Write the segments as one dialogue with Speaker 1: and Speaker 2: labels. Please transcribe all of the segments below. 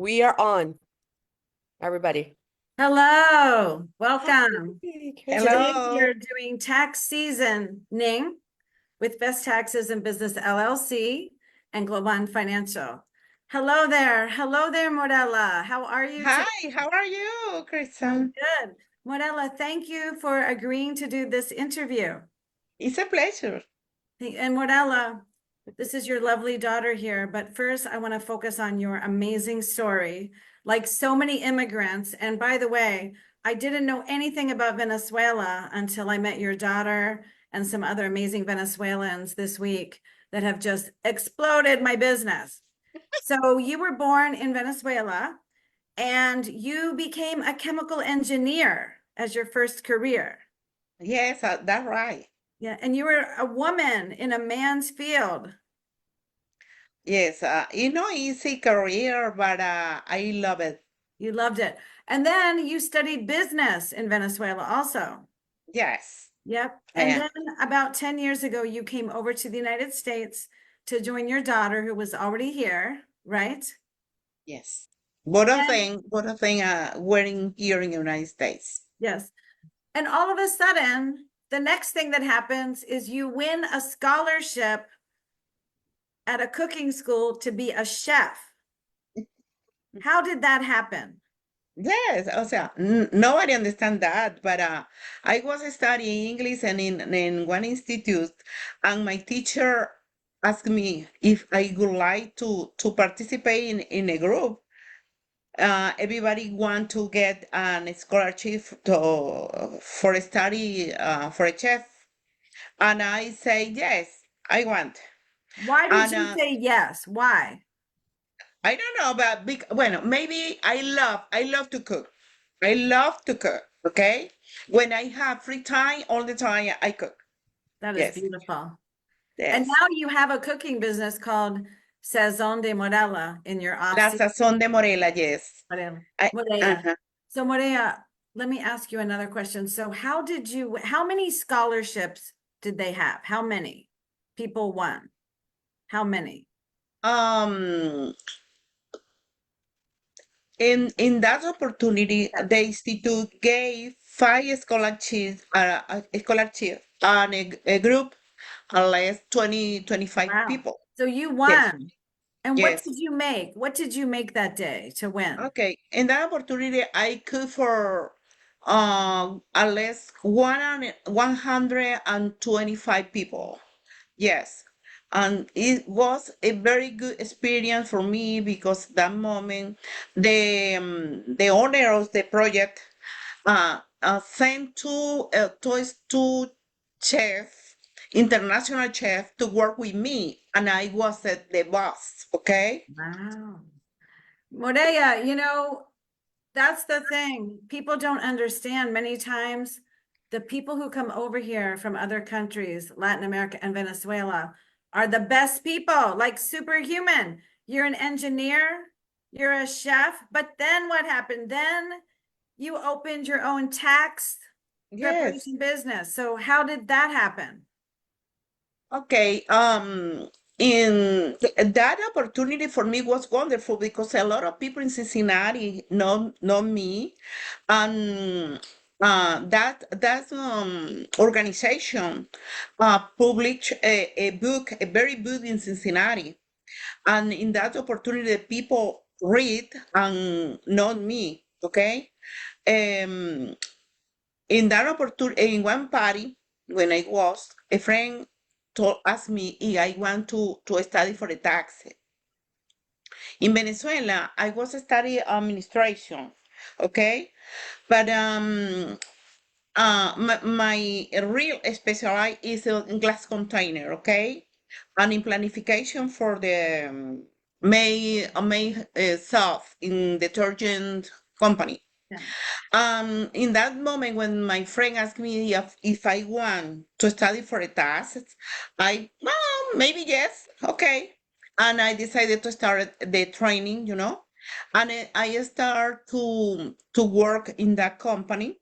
Speaker 1: We are on, everybody.
Speaker 2: Hello, welcome.
Speaker 1: Hey,
Speaker 2: Today
Speaker 3: Hello.
Speaker 2: we are doing tax seasoning with Best Taxes and Business LLC and Global Financial. Hello there, Morella. How are you today?
Speaker 3: Hi, how are you, Kristen?
Speaker 2: Good. Morella, thank you for agreeing to do this interview.
Speaker 3: It's a pleasure.
Speaker 2: And Morella, this is your lovely daughter here, but first I want to focus on your amazing story. Like so many immigrants, and by the way, I didn't know anything about Venezuela until I met your daughter and some other amazing Venezuelans this week that have just exploded my business. So you were born in Venezuela and you became a chemical engineer as your first career.
Speaker 3: Yes, that's right.
Speaker 2: Yeah, and you were a woman in a man's field.
Speaker 3: Yes, easy career, but I love it.
Speaker 2: You loved it. And then you studied business in Venezuela also.
Speaker 3: Yes,
Speaker 2: Yep.
Speaker 3: I
Speaker 2: And
Speaker 3: am.
Speaker 2: then about 10 years ago, you came over to the United States to join your daughter who was already here, right?
Speaker 3: Yes.
Speaker 2: And
Speaker 3: Both of them were here in the United States.
Speaker 2: yes. And all of a sudden, the next thing that happens is you win a scholarship at a cooking school to be a chef. How did that happen?
Speaker 3: Yes, o sea, nobody understand that, but I was studying English and in one institute, and my teacher asked me if I would like to participate in a group. Everybody want to get an scholarship for a study for a chef, and I say yes, I want.
Speaker 2: Why did
Speaker 3: And
Speaker 2: you say yes? Why?
Speaker 3: I don't know, but bueno, maybe I love to cook. I love to cook. Okay, when I have free time, all the time I cook.
Speaker 2: That is
Speaker 3: Yes,
Speaker 2: beautiful. And
Speaker 3: yes.
Speaker 2: now you have a cooking business called Sazón de Morella in your off
Speaker 3: La
Speaker 2: season.
Speaker 3: sazón de Morela, yes.
Speaker 2: Morella.
Speaker 3: Uh-huh.
Speaker 2: So Morella, let me ask you another question. So how many scholarships did they have? How many people won? How many?
Speaker 3: Um, in that opportunity,
Speaker 2: Yes.
Speaker 3: the institute gave five scholarships, a scholarship, and a group, unless 25
Speaker 2: Wow.
Speaker 3: people.
Speaker 2: So you
Speaker 3: Yes,
Speaker 2: won. And what
Speaker 3: yes.
Speaker 2: did you make? What did you make that day to win?
Speaker 3: Okay. In that opportunity, I could for at least 125 people. Yes. And it was a very good experience for me because that moment the owner of the project sent two chef, international chef to work with me, and I was the boss. Okay.
Speaker 2: Wow. Morella, that's the thing. People don't understand many times the people who come over here from other countries, Latin America and Venezuela, are the best people, like superhuman. You're an engineer, you're a chef, but then what happened? Then you opened your own tax
Speaker 3: Yes.
Speaker 2: preparation business. So how did that happen?
Speaker 3: Okay. That opportunity for me was wonderful because a lot of people in Cincinnati know me, and that organization published a book, a very book in Cincinnati, and in that opportunity, the people read and know me. Okay. Um, in that opportunity, in one party, when I was, a friend asked me if I want to study for the tax. In Venezuela, I was studying administration, okay? But my real specialty is in glass container, okay? And in planification for the May South in detergent company.
Speaker 2: Yeah.
Speaker 3: In that moment, when my friend asked me if I want to study for a task, well, maybe yes, okay. And I decided to start the training, and I start to work in that company,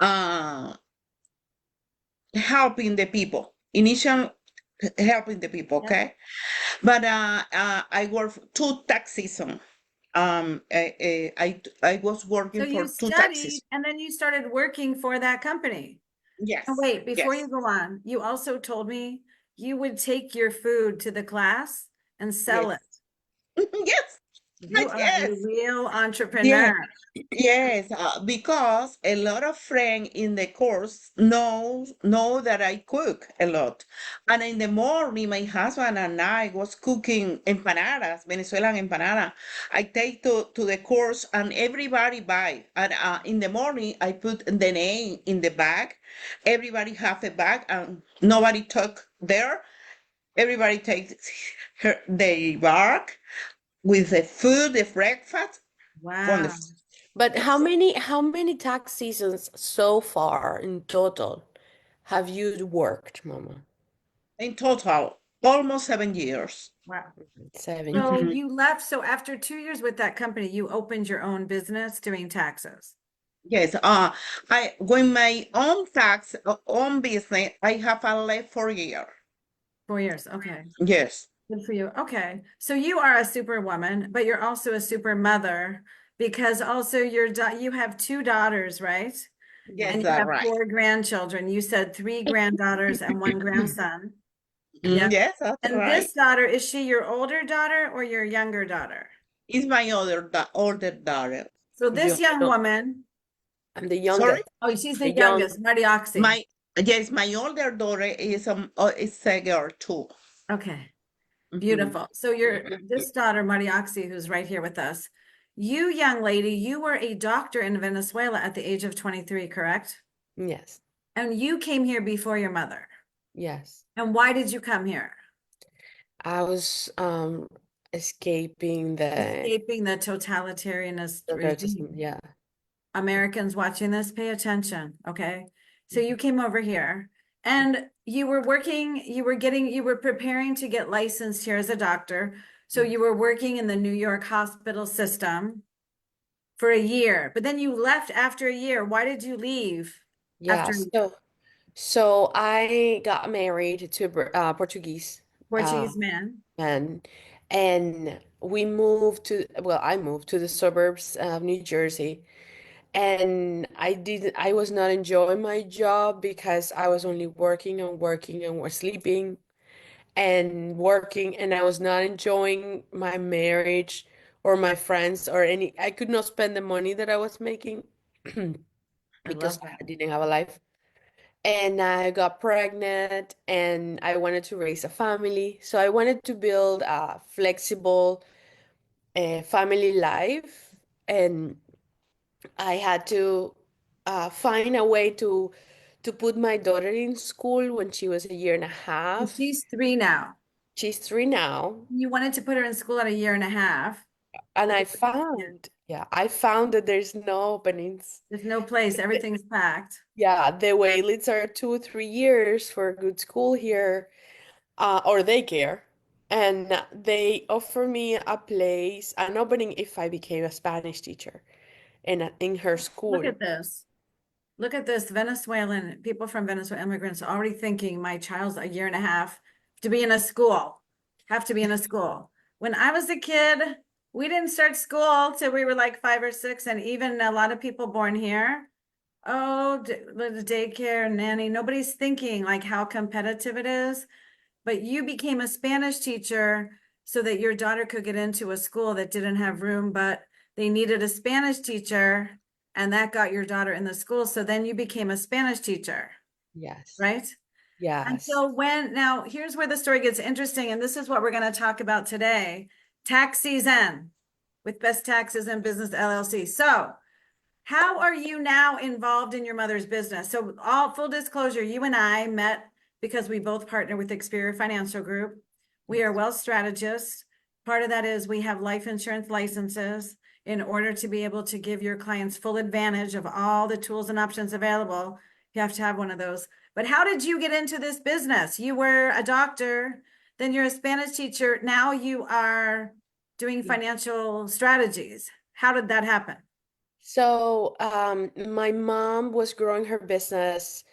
Speaker 3: uh, helping the people. Initial helping the people,
Speaker 2: Yep.
Speaker 3: okay. But I work two tax season. I was
Speaker 2: So
Speaker 3: working
Speaker 2: you
Speaker 3: for two
Speaker 2: studied
Speaker 3: taxis.
Speaker 2: and then you started working for that company. And
Speaker 3: Yes,
Speaker 2: wait, before you
Speaker 3: yes,
Speaker 2: go on, you also told me you would take your food to the class and sell
Speaker 3: yes,
Speaker 2: it.
Speaker 3: yes,
Speaker 2: You are a
Speaker 3: yes.
Speaker 2: real
Speaker 3: Yeah,
Speaker 2: entrepreneur.
Speaker 3: yes, because a lot of friends in the course know that I cook a lot, and in the morning, my husband and I was cooking empanadas, Venezuelan empanada. I take to the course, and everybody buy. And in the morning, I put the name in the bag. Everybody have a bag, and nobody took there. Everybody takes their bag with the food, the breakfast.
Speaker 2: Wow.
Speaker 3: Wonderful.
Speaker 1: But
Speaker 3: Yes.
Speaker 1: how many tax seasons so far in total have you worked, Mama?
Speaker 3: In total, almost 7 years.
Speaker 2: Wow.
Speaker 1: 7 years.
Speaker 2: So
Speaker 3: Mhm.
Speaker 2: you left, so after 2 years with that company, you opened your own business doing taxes.
Speaker 3: Yes. I when my own tax, own business, I have a left for a year.
Speaker 2: 4 years. Okay.
Speaker 3: Yes.
Speaker 2: Good for you. Okay. So you are a super woman, but you're also a super mother because also you have two daughters, right?
Speaker 3: Yes,
Speaker 2: And
Speaker 1: Yes.
Speaker 2: you
Speaker 3: that's
Speaker 2: have
Speaker 3: right.
Speaker 2: 4 grandchildren. You said 3 granddaughters and one grandson. Yeah.
Speaker 3: Yes, that's
Speaker 2: And
Speaker 3: right.
Speaker 2: this daughter, is she your older daughter or your younger daughter?
Speaker 3: It's my older daughter.
Speaker 2: So
Speaker 1: You
Speaker 2: this young
Speaker 1: no,
Speaker 2: woman,
Speaker 1: I'm the
Speaker 3: Sorry,
Speaker 1: youngest.
Speaker 2: oh, she's
Speaker 1: The
Speaker 2: the
Speaker 1: young
Speaker 2: youngest, Marty Oxy.
Speaker 3: my yes, my older daughter is a girl too.
Speaker 2: Okay.
Speaker 3: Mhm.
Speaker 2: Beautiful. So this daughter, Marty Oxy, who's right here with us, you young lady, you were a doctor in Venezuela at the age of 23, correct?
Speaker 1: Yes.
Speaker 2: And you came here before your mother.
Speaker 1: Yes.
Speaker 2: And why did you come here?
Speaker 1: I was escaping the
Speaker 2: Escaping the totalitarianist regime.
Speaker 1: yeah.
Speaker 2: Americans watching this, pay attention, okay? So you came over here and you were working, you were preparing to get licensed here as a doctor. So you were working in the New York hospital system for a year, but then you left after a year. Why did you leave
Speaker 1: Yeah,
Speaker 2: after a year?
Speaker 1: so I got married to a Portuguese uh,
Speaker 2: Portuguese man?
Speaker 1: man, and I moved to the suburbs of New Jersey, and I was not enjoying my job because I was only working and working and was sleeping and working, and I was not enjoying my marriage or my friends or I could not spend the money that I was making
Speaker 2: I
Speaker 1: because
Speaker 2: love that.
Speaker 1: I didn't have a life. And I got pregnant and I wanted to raise a family. So I wanted to build a flexible family life. And I had to find a way to put my daughter in school when she was a year and a
Speaker 2: And
Speaker 1: half.
Speaker 2: she's 3 now.
Speaker 1: She's 3 now.
Speaker 2: You wanted to put her in school at a year and a half.
Speaker 1: And
Speaker 2: Because
Speaker 1: I found that there's no openings.
Speaker 2: there's no place, everything's packed.
Speaker 1: Yeah, the wait lists are 2 or 3 years for a good school here. Or daycare, and they offer me a place, an opening if I became a Spanish teacher in her
Speaker 2: Look
Speaker 1: school.
Speaker 2: at this. Look at this. Venezuelan people from Venezuela, immigrants already thinking my child's a year and a half to be in a school, have to be in a school. When I was a kid, we didn't start school till we were like 5 or 6, and even a lot of people born here. Oh, the daycare, nanny, nobody's thinking like how competitive it is. But you became a Spanish teacher so that your daughter could get into a school that didn't have room, but they needed a Spanish teacher, and that got your daughter in the school. So then you became a Spanish teacher,
Speaker 1: Yes.
Speaker 2: right? And
Speaker 1: Yes.
Speaker 2: so now here's where the story gets interesting, and this is what we're going to talk about today. Tax season with Best Taxes and Business LLC. So how are you now involved in your mother's business? So all full disclosure, you and I met because we both partner with Experior Financial Group. We are wealth strategists. Part of that is we have life insurance licenses in order to be able to give your clients full advantage of all the tools and options available. You have to have one of those. But how did you get into this business? You were a doctor, then you're a Spanish teacher. Now you are doing financial strategies. How did that happen?
Speaker 1: So, my mom was growing her business,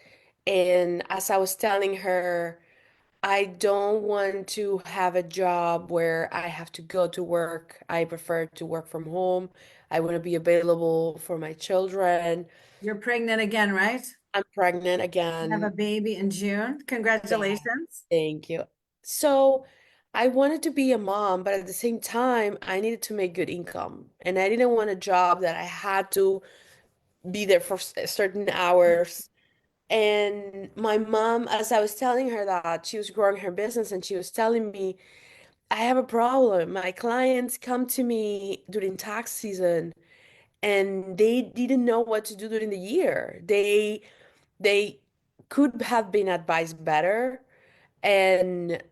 Speaker 1: and as I was telling her, I don't want to have a job where I have to go to work. I prefer to work from home. I want to be available for my children.
Speaker 2: You're pregnant again, right?
Speaker 1: I'm pregnant
Speaker 2: You have a
Speaker 1: again.
Speaker 2: baby in June.
Speaker 1: Yeah,
Speaker 2: Congratulations.
Speaker 1: thank you. So I wanted to be a mom, but at the same time, I needed to make good income. And I didn't want a job that I had to be there for certain hours. And my mom, as I was telling her that she was growing her business, and she was telling me, I have a problem. My clients come to me during tax season and they didn't know what to do during the year. They could have been advised better, and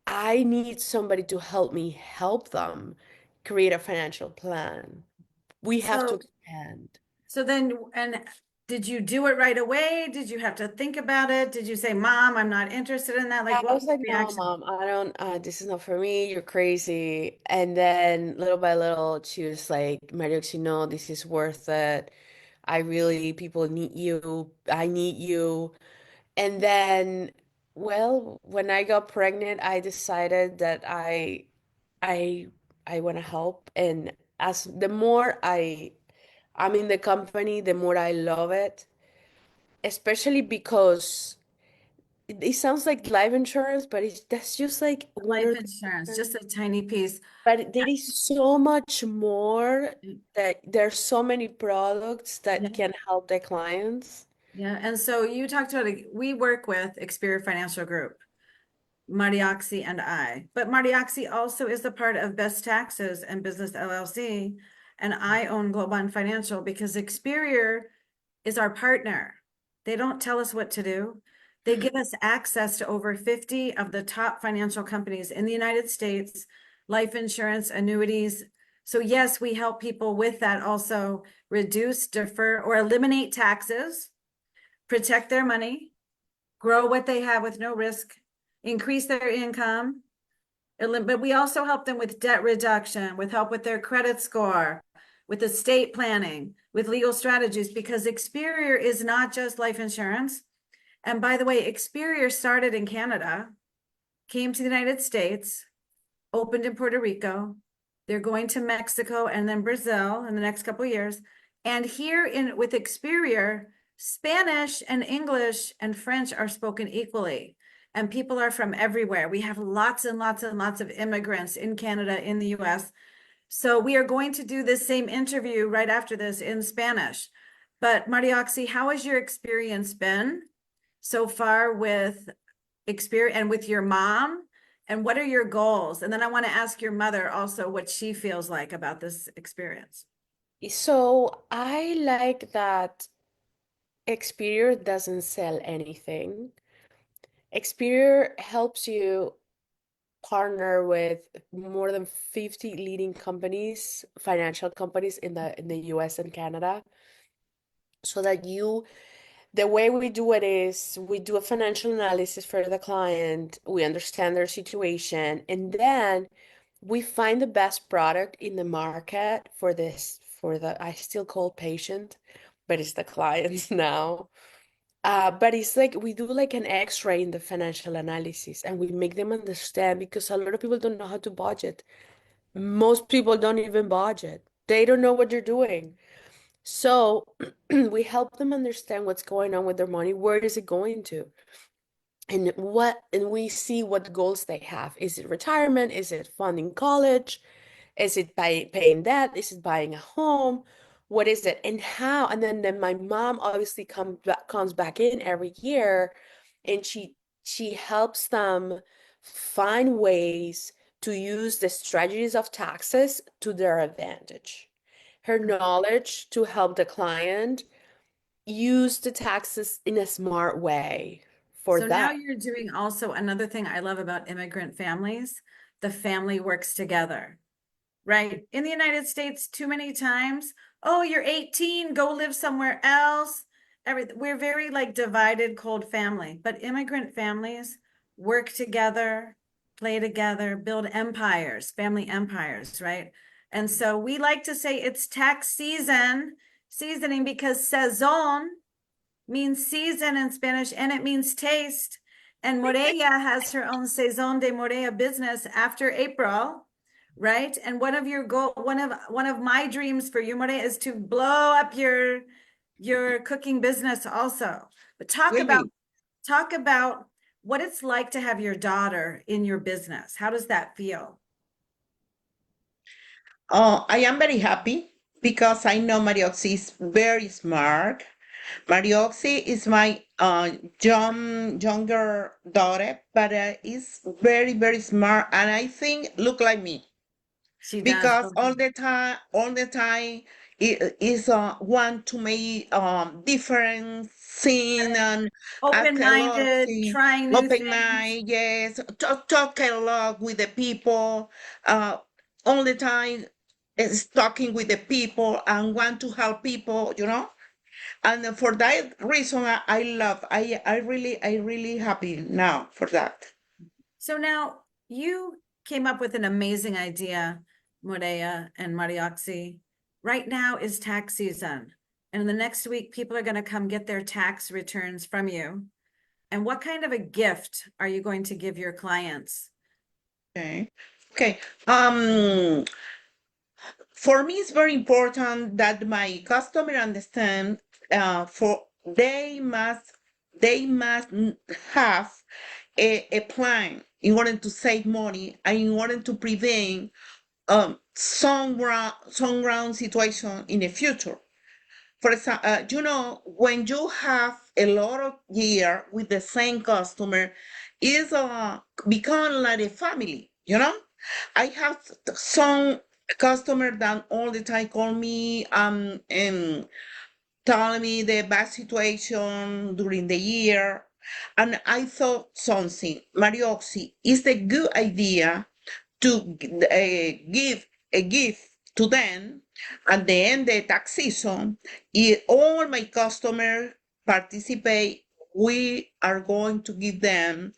Speaker 1: I need somebody to help me help them create a financial plan. We have to
Speaker 2: So,
Speaker 1: expand.
Speaker 2: so then, and did you do it right away? Did you have to think about it? Did you say, Mom, I'm not interested in that? Like,
Speaker 1: I
Speaker 2: what
Speaker 1: was
Speaker 2: was
Speaker 1: like,
Speaker 2: the
Speaker 1: no,
Speaker 2: reaction?
Speaker 1: mom, I don't, this is not for me. You're crazy. And then little by little, she was like, Mariox, you know, this is worth it. I really, people need you. I need you. And then, well, when I got pregnant, I decided that I, I want to help. And as the more I'm in the company, the more I love it, especially because it sounds like life insurance, but that's just like one
Speaker 2: Life
Speaker 1: or
Speaker 2: insurance,
Speaker 1: two.
Speaker 2: just a tiny piece.
Speaker 1: But there is so much more, that there's so many products
Speaker 2: Yeah.
Speaker 1: that can help the clients.
Speaker 2: Yeah. And so you talked about, we work with Experior Financial Group, Marioxy and I, but Marioxy also is a part of Best Taxes and Business LLC. And I own Global Financial because Experior is our partner. They don't tell us what to do. They give us access to over 50 of the top financial companies in the United States, life insurance, annuities. So yes, we help people with that also reduce, defer, or eliminate taxes, protect their money, grow what they have with no risk, increase their income. But we also help them with debt reduction, with help with their credit score, with estate planning, with legal strategies, because Experior is not just life insurance. And by the way, Experior started in Canada, came to the United States, opened in Puerto Rico. They're going to Mexico and then Brazil in the next couple of years. And here in with Experior, Spanish and English and French are spoken equally. And people are from everywhere. We have lots and lots and lots of immigrants in Canada, in the US. So we are going to do this same interview right after this in Spanish. But Marioxy, how has your experience been so far with experience and with your mom? And what are your goals? And then I want to ask your mother also what she feels like about this experience.
Speaker 1: So I like that Expedia doesn't sell anything. Expedia helps you partner with more than 50 leading companies, financial companies in the US and Canada, so that the way we do it is we do a financial analysis for the client, we understand their situation, and then we find the best product in the market for this, for the, I still call patient, but it's the clients now. But it's like we do like an X-ray in the financial analysis, and we make them understand, because a lot of people don't know how to budget. Most people don't even budget. They don't know what they're doing. So we help them understand what's going on with their money, where is it going to, and we see what goals they have. Is it retirement? Is it funding college? Is it paying debt? Is it buying a home? What is it? And how? And then my mom obviously comes back in every year, and she helps them find ways to use the strategies of taxes to their advantage. Her knowledge to help the client use the taxes in a smart way for
Speaker 2: So now
Speaker 1: that.
Speaker 2: you're doing also another thing I love about immigrant families, the family works together, right? In the United States, too many times, oh, you're 18, go live somewhere else. We're very like divided, cold family, but immigrant families work together, play together, build empires, family empires, right? And so we like to say it's tax seasoning because sazon means season in Spanish and it means taste. And Moreya has her own Saison de Moreya business after April, right? And one of my dreams for you, Moreya, is to blow up your cooking business also. But
Speaker 3: Will be.
Speaker 2: talk about what it's like to have your daughter in your business. How does that feel?
Speaker 3: I am very happy because I know Marioxy is very smart. Marioxy is my younger daughter, but is very, very smart, and I think look like me
Speaker 2: She does.
Speaker 3: because all the time it is want to make different scene and act a lot,
Speaker 2: Open-minded,
Speaker 3: see,
Speaker 2: trying new
Speaker 3: open
Speaker 2: things.
Speaker 3: mind, yes, talk a lot with the people, all the time is talking with the people and want to help people. And for that reason, I really happy now for that.
Speaker 2: So now you came up with an amazing idea, Morea and Marioxy. Right now is tax season. And in the next week, people are going to come get their tax returns from you. And what kind of a gift are you going to give your clients?
Speaker 3: Okay. Okay. For me, it's very important that my customer understand for they must have a plan in order to save money and in order to prevent some ground situation in the future. For example, when you have a lot of year with the same customer, is become like a family. I have some customer that all the time call me and tell me the bad situation during the year. And I thought something, Marioxy, is a good idea to give a gift to them at the end of the tax season. If all my customers participate, we are going to give them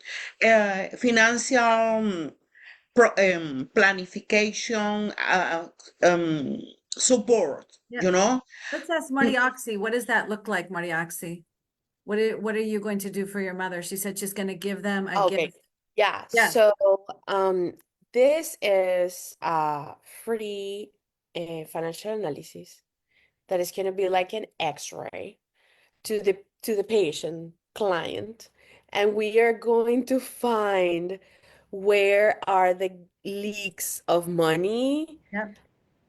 Speaker 3: financial planification support,
Speaker 2: Yeah.
Speaker 3: you know?
Speaker 2: Let's ask Marioxy, what does that look like, Marioxy? What are you going to do for your mother? She said she's going to give them a
Speaker 1: Okay.
Speaker 2: gift.
Speaker 1: Yeah.
Speaker 2: Yeah.
Speaker 1: So this is a free financial analysis that is going to be like an X-ray to the patient client, and we are going to find where are the leaks of money.
Speaker 2: Yep.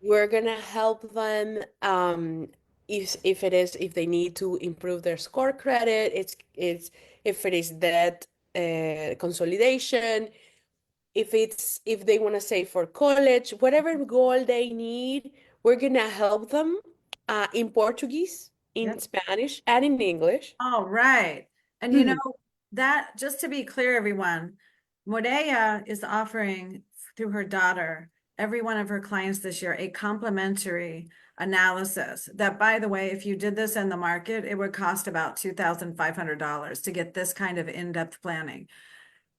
Speaker 1: We're gonna help them if they need to improve their score credit, it's if it is debt consolidation, if they want to save for college, whatever goal they need, we're gonna help them in Portuguese, in
Speaker 2: Yep.
Speaker 1: Spanish, and in English.
Speaker 2: All right. And you know, that just to be clear, everyone, Moreya is offering through her daughter, every one of her clients this year, a complimentary analysis that, by the way, if you did this in the market, it would cost about $2,500 to get this kind of in-depth planning.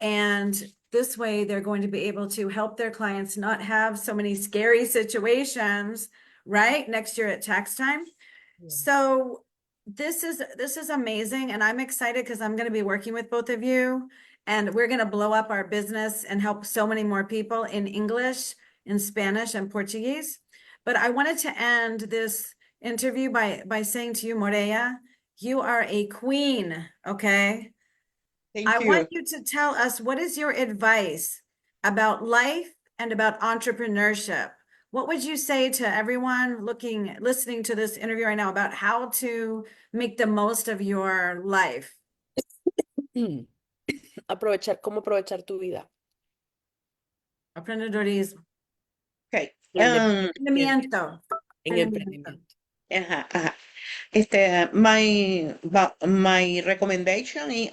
Speaker 2: And this way, they're going to be able to help their clients not have so many scary situations, right? Next year at tax time. So this is amazing, and I'm excited because I'm going to be working with both of you, and we're going to blow up our business and help so many more people in English, in Spanish, and Portuguese. But I wanted to end this interview by saying to you, Moreya, you are a queen, okay?
Speaker 3: Thank
Speaker 2: I want
Speaker 3: you.
Speaker 2: you to tell us, what is your advice about life and about entrepreneurship? What would you say to everyone listening to this interview right now about how to make the most of your life?
Speaker 1: Cómo aprovechar tu vida
Speaker 2: Emprendedorismo.
Speaker 3: Okay.
Speaker 1: en
Speaker 2: Emprendimiento.
Speaker 1: emprendimiento.
Speaker 3: Ajá, ajá. My recommendation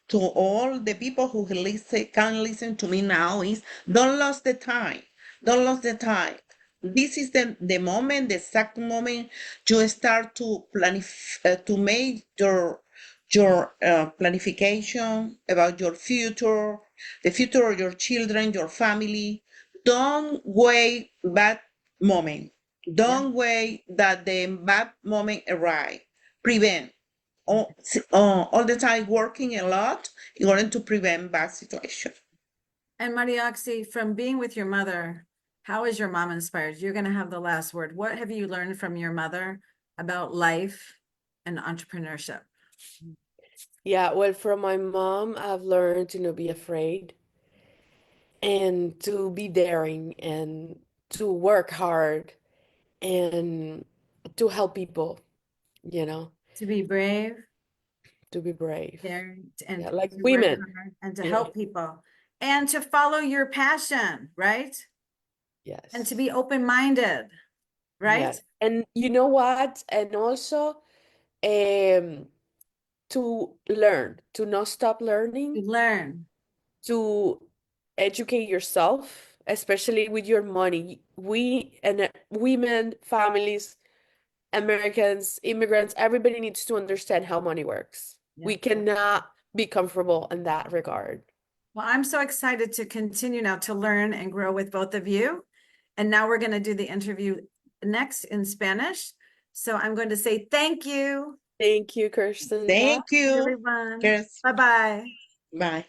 Speaker 3: to all the people who can listen to me now is don't lose the time. Don't lose the time. This is the moment, the exact moment you start to to make your planification about your future, the future of your children, your family. Don't wait bad moment.
Speaker 2: Yeah.
Speaker 3: Don't wait that the bad moment arrive. Prevent. all the time working a lot in order to prevent bad situation.
Speaker 2: And Marioxy, from being with your mother, how is your mom inspired? You're going to have the last word. What have you learned from your mother about life and entrepreneurship?
Speaker 1: Yeah, well, from my mom, I've learned to not be afraid and to be daring and to work hard and to help people, you know,
Speaker 2: To be brave,
Speaker 1: to be brave.
Speaker 2: there, and
Speaker 1: Yeah, like
Speaker 2: to work
Speaker 1: women,
Speaker 2: hard and to
Speaker 1: you know.
Speaker 2: help people and to follow your passion, right? And to
Speaker 1: Yes.
Speaker 2: be open-minded, right?
Speaker 1: Yes. And you know what? And also um to learn, to not stop
Speaker 2: To
Speaker 1: learning,
Speaker 2: learn.
Speaker 1: to educate yourself, especially with your money. We and women, families, Americans, immigrants, everybody needs to understand how money works.
Speaker 2: Yeah.
Speaker 1: We cannot be comfortable in that regard.
Speaker 2: Well, I'm so excited to continue now to learn and grow with both of you. And now we're going to do the interview next in Spanish. So I'm going to say thank you,
Speaker 1: Thank you, Kirsten. Bye.
Speaker 3: Thank you.
Speaker 2: everyone.
Speaker 3: Yes.
Speaker 2: Bye-bye.
Speaker 3: Bye.